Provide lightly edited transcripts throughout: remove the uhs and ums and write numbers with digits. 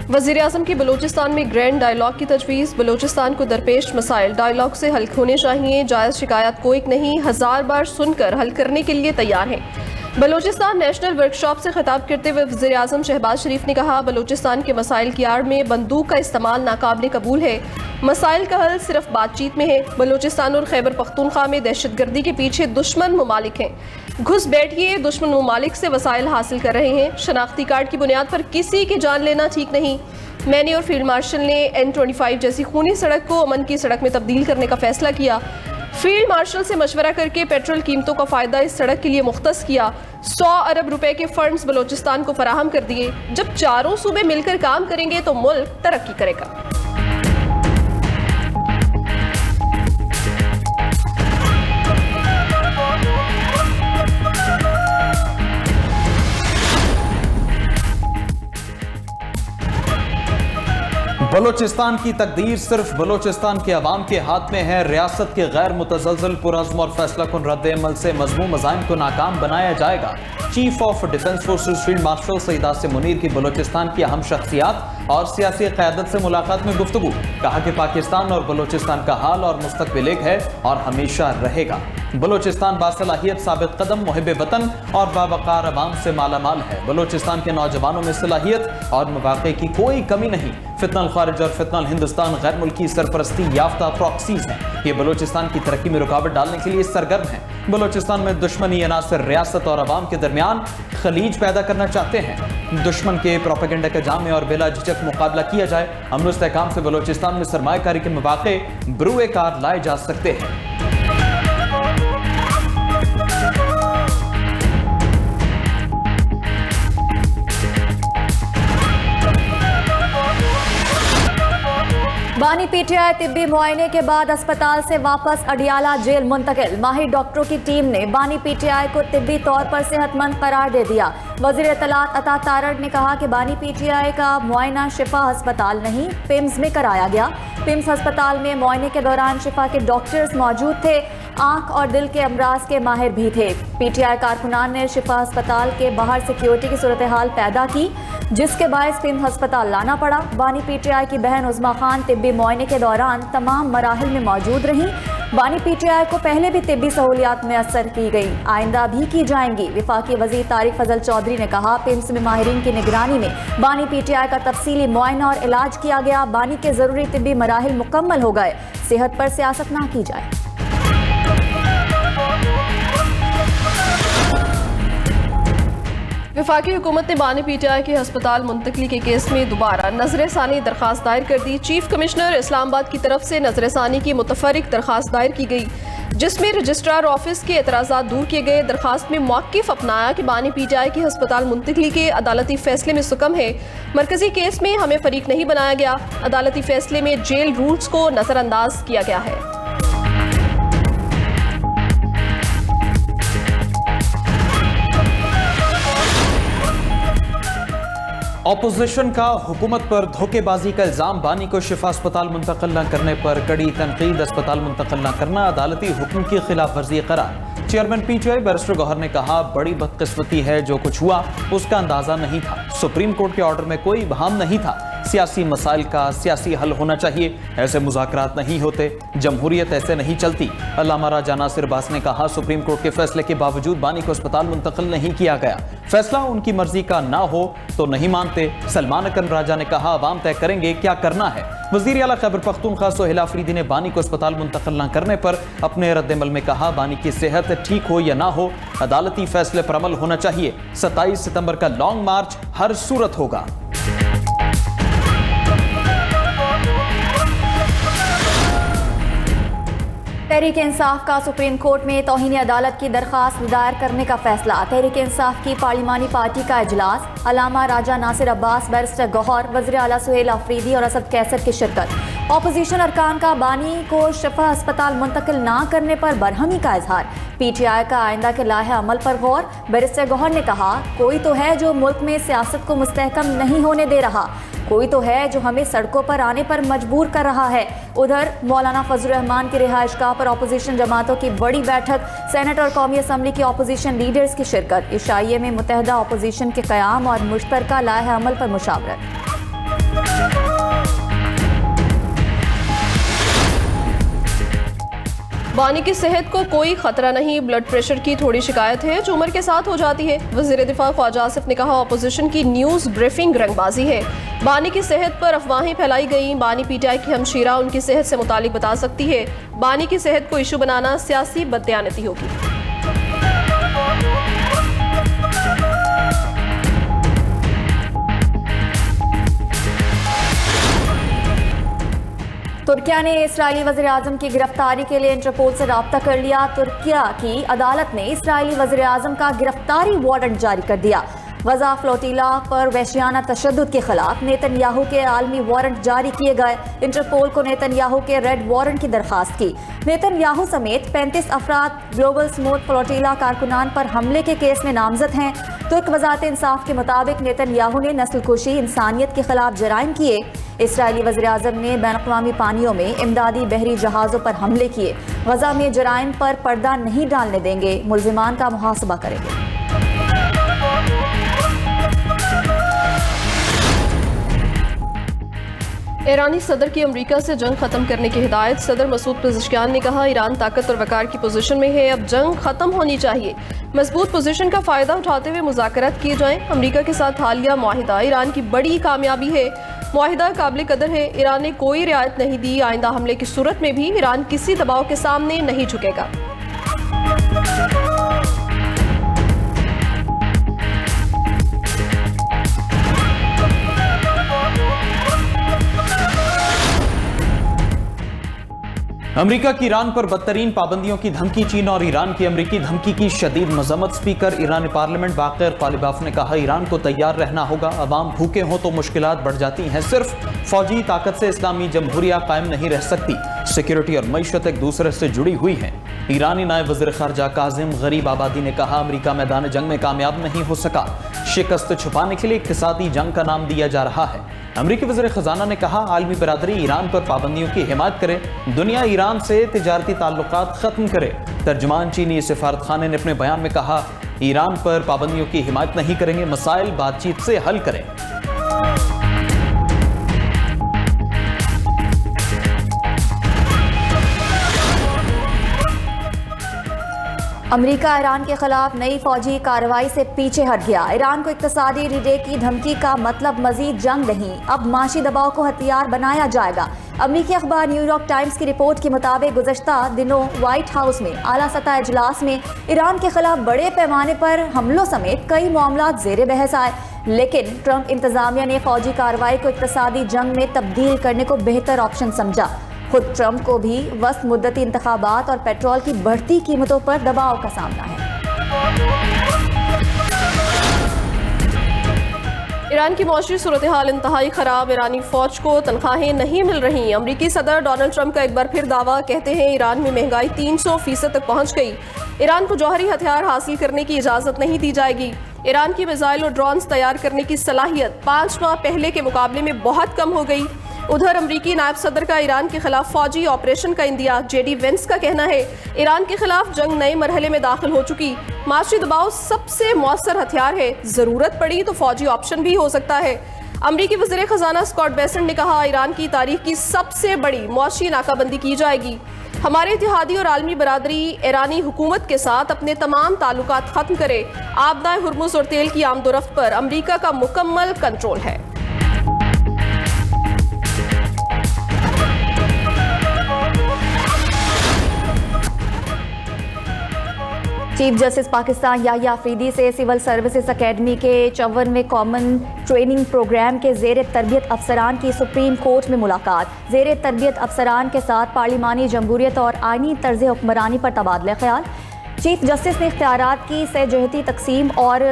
वज़ीर आज़म की बलूचिस्तान में ग्रैंड डायलॉग की तजवीज़। बलूचिस्तान को दरपेश मसाइल डायलॉग से हल होने चाहिए। जायज़ शिकायत कोई नहीं, 1000 बार सुनकर हल करने के लिए तैयार हैं। बलूचिस्तान नेशनल वर्कशॉप से खिताब करते हुए वज़ीर आज़म शहबाज शरीफ ने कहा, बलूचिस्तान के मसाइल की आड़ में बंदूक का इस्तेमाल नाकाबिल कबूल है। मसाइल का हल सिर्फ बातचीत में है। बलूचिस्तान और खैबर पख्तूनख्वा में दहशतगर्दी के पीछे दुश्मन ममालिक हैं। घुस बैठिए, दुश्मन ममालिक से वसाइल हासिल कर रहे हैं। शनाख्ती कार्ड की बुनियाद पर किसी की जान लेना ठीक नहीं। मैंने और फील्ड मार्शल ने N25 जैसी खूनी सड़क को अमन की सड़क में तब्दील करने का फैसला किया। फील्ड मार्शल से मशवरा करके पेट्रोल कीमतों का फ़ायदा इस सड़क के लिए मुख्तस किया। 100 अरब रुपए के फंड्स बलूचिस्तान को फराहम कर दिए। जब चारों सूबे मिलकर काम करेंगे तो मुल्क तरक्की करेगा। बलूचिस्तान की तकदीर सिर्फ बलूचिस्तान के अवाम के हाथ में है। रियासत के गैर मुतज़लज़ल पुरअज़्म और फैसला कुन रद्द-ए-अमल से मज़मूम मज़ाइम को नाकाम बनाया जाएगा। Chief of defence forces field marshal Saeed Asim Munir की बलूचिस्तान की अहम शख्सियात और सियासी क़यादत से मुलाकात में गुफ्तगू। कहा कि पाकिस्तान और बलूचिस्तान का हाल और मुस्तक़बिल एक है और हमेशा रहेगा। बलूचिस्तान बासलाहियत साबित कदम मुहिब वतन और बावकार अवाम से मालामाल है। बलूचिस्तान के नौजवानों में सलाहियत और मौक़े की कोई कमी नहीं। फितनल खारिज और फितनल हिंदुस्तान गैर मुल्की सरपरस्ती याफ्ता प्रॉक्सीज हैं। ये बलूचिस्तान की तरक्की में रुकावट डालने के लिए सरगर्म हैं। बलूचिस्तान में दुश्मनी अनासर रियासत और अवाम के दरमियान खलीज पैदा करना चाहते हैं। दुश्मन के प्रोपेगेंडा के जामे और बिला झिझक मुकाबला किया जाए। अमन इस्तेहकाम से बलूचिस्तान में सरमायाकारी के मौक़े बरूए कार लाए जा सकते हैं। बानी पीटीआई तिब्बी मुआयने के बाद अस्पताल से वापस अडियाला जेल मुंतकिल। माहिर डॉक्टरों की टीम ने बानी पीटीआई को तिब्बी तौर पर सेहतमंद करार दे दिया। वज़ीर इत्तलात अता तारड़ ने कहा कि बानी पीटीआई का मुआयना शिफा अस्पताल नहीं पिम्स में कराया गया। पिम्स अस्पताल में मुआयने के दौरान शिफा के डॉक्टर्स मौजूद थे। आंख और दिल के अमराज के माहिर भी थे। पीटीआई कारकुनान ने शिफा अस्पताल के बाहर सिक्योरिटी की सूरत हाल पैदा की, जिसके बायस पिम्स अस्पताल लाना पड़ा। बानी पीटीआई की बहन उज़्मा खान तिब्बी मुआयने के दौरान तमाम मराहिल में मौजूद रहीं। बानी पीटीआई को पहले भी तिब्बी सहूलियात मैसर की गई, आइंदा भी की जाएंगी। वफाकी वज़ीर तारिक फजल चौधरी ने कहा, पिम्स में माहिरीन की निगरानी में बानी पीटीआई का तफसीली मुआयना और इलाज किया गया। बानी के ज़रूरी तिब्बी मराहिल मुकम्मल हो गए। सेहत पर सियासत ना की जाए। वफाकी हुकूमत ने बानी पीटीआई के अस्पताल मुंतकली के केस में दोबारा नजरसानी दरखास्त दायर कर दी। चीफ कमिश्नर इस्लामाबाद की तरफ से नजरसानी की मुतफर्रिक दरखास्त दायर की गई, जिसमें रजिस्ट्रार ऑफिस के एतराज़ात दूर किए गए। दरखास्त में मौक़िफ़ अपनाया कि बानी पीटीआई के अस्पताल मुंतकली के अदालती फैसले में सुकम है। मरकजी केस में हमें फरीक नहीं बनाया गया। अदालती फैसले में जेल रूल्स को नज़रअंदाज किया गया है। ऑपोजिशन का हुकूमत पर धोखेबाजी का इल्जाम। बानी को शिफा अस्पताल मुंतकिल न करने पर कड़ी तनकीद। अस्पताल मुंतकिल न करना अदालती हुक्म की खिलाफ वर्जी करार। चेयरमैन पीटीआई बैरिस्टर गौहर ने कहा, बड़ी बदकिस्मती है, जो कुछ हुआ उसका अंदाजा नहीं था। सुप्रीम कोर्ट के ऑर्डर में कोई बहाम नहीं था। सियासी मसाइल का सियासी हल होना चाहिए, ऐसे मुज़ाकरात नहीं होते। जमहूरियत ऐसे नहीं चलती। अल्लामा राजा नासिर अब्बास ने कहा, सुप्रीम कोर्ट के फैसले के बावजूद बानी को अस्पताल मुंतकिल नहीं किया गया। फैसला उनकी मर्जी का ना हो तो नहीं मानते। सलमान अकरम राजा ने कहा, अवाम तय करेंगे क्या करना है। वज़ीर आला खैबर पख्तूनख्वा सोहेल आफरीदी ने बानी को अस्पताल मुंतकिल न करने पर अपने रद्द-ए-अमल में कहा, बानी की सेहत ठीक हो या ना हो, अदालती फैसले पर अमल होना चाहिए। 27 सितंबर का लॉन्ग मार्च हर सूरत होगा। तहरीक इंसाफ का सुप्रीम कोर्ट में तौहीन अदालत की दरखास्त दायर करने का फैसला। तहरीक इंसाफ की पार्लिमानी पार्टी का इजलास। अल्लामा राजा नासिर अब्बास, बैरिस्टर गौहर, वज़ीर आला सुहेल आफरीदी और असद कैसर की शिरकत। ऑपोजिशन अरकान का बानी को शिफा अस्पताल मुंतकिल ना करने पर बरहमी का इजहार। पीटीआई का आइंदा के लाहे अमल पर गौर। बैरिस्टर गौहर ने कहा, कोई तो है जो मुल्क में सियासत को मुस्तहकम नहीं होने दे रहा, कोई तो है जो हमें सड़कों पर आने पर मजबूर कर रहा है। उधर मौलाना फजल रहमान की रिहाइशगाह पर ऑपोजिशन जमातों की बड़ी बैठक। सेनेट और कौमी असम्बली की ऑपोजिशन लीडर्स की शिरकत। इशाइये में मुत्तहदा ऑपोजिशन के क़याम और मुश्तरका लाहे अमल पर मुशावरत। बानी की सेहत को कोई खतरा नहीं, ब्लड प्रेशर की थोड़ी शिकायत है जो उम्र के साथ हो जाती है। वज़ीर दिफा ख्वाजा आसिफ ने कहा अपोजिशन की न्यूज़ ब्रीफिंग रंगबाजी है। बानी की सेहत पर अफवाहें फैलाई गई। बानी पीटीआई की हमशीरा उनकी सेहत से मुतालिक बता सकती है। बानी की सेहत को इशू बनाना सियासी बददयानती होगी। तुर्किया ने इस्राएली वज़ीर-ए-आज़म की गिरफ्तारी के लिए इंटरपोल से रब्ता कर लिया। तुर्किया की अदालत ने इस्राएली वज़ीर-ए-आज़म का गिरफ्तारी वारंट जारी कर दिया। गजा फ्लोटिला पर वहशियाना तशद्दुद के खिलाफ नेतन्याहू के आलमी वारंट जारी किए गए। इंटरपोल को नेतन्याहू के रेड वारंट की दरखास्त की। नेतन्याहू समेत 35 अफराद ग्लोबल स्मूथ फ्लोटिला कारकुनान पर हमले के केस में नामजद हैं। तुर्क वज़ारत इंसाफ के मुताबिक नेतन्याहू ने नस्लकुशी, इंसानियत के खिलाफ जराइम किए। इसराइली वज़ीर-ए-आज़म ने बैनुल-अक़वामी पानियों में इमदादी बहरी जहाज़ों पर हमले किए। गजा में जराइम पर पर्दा नहीं डालने देंगे, मुल्ज़िमान का मुहासबा करेंगे। ईरानी सदर की अमरीका से जंग खत्म करने की हिदायत। सदर मसूद पेज़ेश्कियान ने कहा ईरान ताकत और वक़ार की पोजीशन में है, अब जंग खत्म होनी चाहिए। मजबूत पोजीशन का फ़ायदा उठाते हुए मुज़ाकरात किए जाएं। अमरीका के साथ हालिया मुआहिदा ईरान की बड़ी कामयाबी है। मुआहिदा काबिल कदर है। ईरान ने कोई रियायत नहीं दी। आइंदा हमले की सूरत में भी ईरान किसी दबाव के सामने नहीं झुकेगा। अमेरिका की ईरान पर बदतरीन पाबंदियों की धमकी। चीन और ईरान की अमेरिकी धमकी की शदीद मजम्मत। स्पीकर ईरानी पार्लियामेंट बाक़िर कालिबाफ ने कहा ईरान को तैयार रहना होगा। अवाम भूखे हों तो मुश्किलात बढ़ जाती हैं। सिर्फ फौजी ताकत से इस्लामी जमहूरिया कायम नहीं रह सकती। सिक्योरिटी और मईशत एक दूसरे से जुड़ी हुई हैं। ईरानी नायब वज़ीर ख़ारजा काज़िम गरीब आबादी ने कहा अमेरिका मैदान जंग में कामयाब नहीं हो सका। शिकस्त छुपाने के लिए इक़्तिसादी जंग का नाम दिया जा रहा है। अमेरिकी वज़ीर ख़ज़ाना ने कहा आलमी बरादरी ईरान पर पाबंदियों की हिमायत करे। दुनिया ईरान से तिजारती ताल्लुकात ख़त्म करे। तर्जुमान चीनी सफारत खाने ने अपने बयान में कहा ईरान पर पाबंदियों की हिमायत नहीं करेंगे, मसाइल बातचीत से हल करें। अमेरिका ईरान के खिलाफ नई फौजी कार्रवाई से पीछे हट गया। ईरान को इक्तसादी रिडे की धमकी का मतलब मजीद जंग नहीं, अब माशी दबाव को हथियार बनाया जाएगा। अमेरिकी अखबार न्यूयॉर्क टाइम्स की रिपोर्ट के मुताबिक गुज़श्ता दिनों व्हाइट हाउस में आला सतह इजलास में ईरान के खिलाफ बड़े पैमाने पर हमलों समेत कई मामला ज़ेरे बहस आए, लेकिन ट्रंप इंतजामिया ने फौजी कार्रवाई को इक्तसादी जंग में तब्दील करने को बेहतर ऑप्शन समझा। खुद ट्रंप को भी वस्त मुद्दती इंतखाबात और पेट्रोल की बढ़ती कीमतों पर दबाव का सामना है। ईरान की मौशरी सूरत हाल इंतहाई ख़राब। ईरानी फ़ौज को तनख्वाहें नहीं मिल रही। अमरीकी सदर डोनाल्ड ट्रंप का एक बार फिर दावा, कहते हैं ईरान में महंगाई 300% तक पहुंच गई। ईरान को जौहरी हथियार हासिल करने की इजाज़त नहीं दी जाएगी। ईरान की मिसाइल और ड्रोन्स तैयार करने की सलाहियत 5 माह पहले के मुकाबले में बहुत कम हो गई। उधर अमरीकी नायब सदर का ईरान के खिलाफ फौजी ऑपरेशन का इंदिया। जेडी वेंस का कहना है ईरान के खिलाफ जंग नए मरहले में दाखिल हो चुकी। माशी दबाव सबसे मौसर हथियार है, जरूरत पड़ी तो फौजी ऑप्शन भी हो सकता है। अमरीकी वज़ीर ख़ज़ाना स्कॉट बेसेंट ने कहा ईरान की तारीख की सबसे बड़ी मौशी नाकाबंदी की जाएगी। हमारे इत्तेहादी और आलमी बरादरी ईरानी हुकूमत के साथ अपने तमाम ताल्लुकात खत्म करे। आबदाए हुर्मुज़ और तेल की आमदोरफ्त पर अमरीका का मुकम्मल कंट्रोल है। चीफ जस्टिस पाकिस्तान याहिया अफरीदी से सिविल सर्विसेज अकेडमी के 54वें कॉमन ट्रेनिंग प्रोग्राम के ज़ेर तरबियत अफसरान की सुप्रीम कोर्ट में मुलाकात। ज़ेर तरबियत अफसरान के साथ पार्लिमानी जमहूरियत और आइनी तर्ज हुक्मरानी पर तबादला ख्याल। चीफ जस्टिस ने इख्तियारात की सहजहती तकसीम और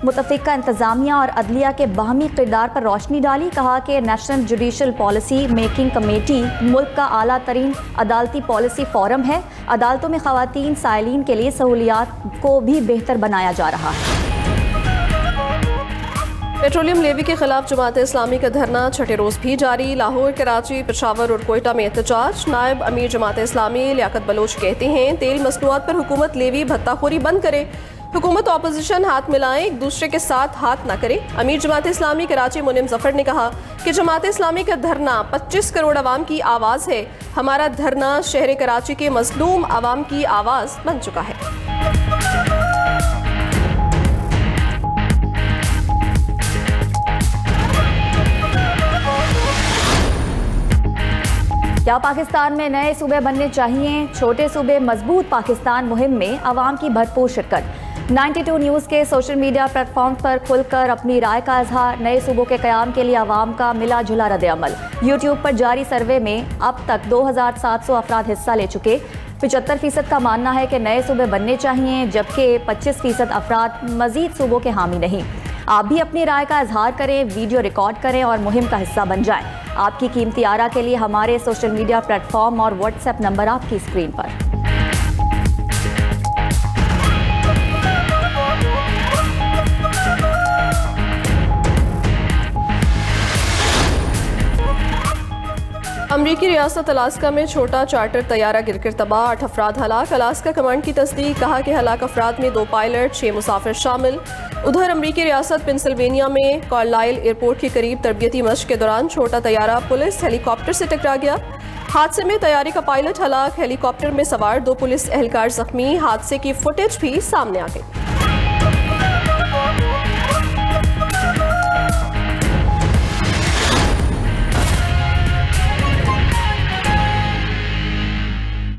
मुतफ़िका इंतज़ामिया और अदलिया के बाहमी किरदार पर रोशनी डाली। कहा कि national judicial policy making committee मुल्क का आला तरीन अदालती पॉलिसी फोरम है। अदालतों में ख़वातीन साइलिन के लिए सहूलियात को भी बेहतर बनाया जा रहा है। पेट्रोलियम लेवी के खिलाफ जमात इस्लामी का धरना छठे रोज भी जारी। लाहौर, कराची, पेशावर और कोयटा में एहतजाज। नायब अमीर जमात इस्लामी लियाकत बलोच कहते हैं तेल मसनूआत पर हुकूमत लेवी भत्ताखोरी बंद करे। हुकूमत ऑपोजिशन हाथ मिलाएं, एक दूसरे के साथ हाथ ना करें। अमीर जमात इस्लामी कराची मुनीम जफर ने कहा कि जमात इस्लामी का धरना 25 करोड़ आवाम की आवाज़ है। हमारा धरना शहर कराची के मजलूम आवाम की आवाज़ बन चुका है। क्या पाकिस्तान में नए सूबे बनने चाहिए? छोटे सूबे मजबूत पाकिस्तान मुहिम में आवाम की भरपूर शिरकत। 92 न्यूज़ के सोशल मीडिया प्लेटफॉर्म पर खुलकर अपनी राय का इजहार। नए सूबों के क़याम के लिए आवाम का मिला जुला रद्द-ए-अमल। यूट्यूब पर जारी सर्वे में अब तक 2700 अफराद हिस्सा ले चुके। 75% का मानना है कि नए सूबे बनने चाहिए, जबकि 25% अफराद मजीद सूबों के हामी नहीं। आप भी अपनी राय का इजहार करें, वीडियो रिकॉर्ड करें और मुहिम का हिस्सा बन जाएं। आपकी कीमती आरा के लिए हमारे सोशल मीडिया प्लेटफॉर्म और व्हाट्सएप नंबर आपकी स्क्रीन पर। अमरीकी रियासत अलास्का में छोटा चार्टर तैयारा गिरकर तबाह, 8 अफराद हलाक। अलास्का कमांड की तस्दीक, कहा कि हलाक अफराद में 2 पायलट 6 मुसाफिर शामिल। उधर अमरीकी रियासत पेंसिल्वेनिया में कार्लाइल एयरपोर्ट के करीब तरबियती मश्क के दौरान छोटा तैयारा पुलिस हेलीकॉप्टर से टकरा गया। हादसे में तैयारे का पायलट हलाक, हेलीकॉप्टर में सवार 2 पुलिस एहलकार जख्मी। हादसे की फुटेज भी सामने आ गई।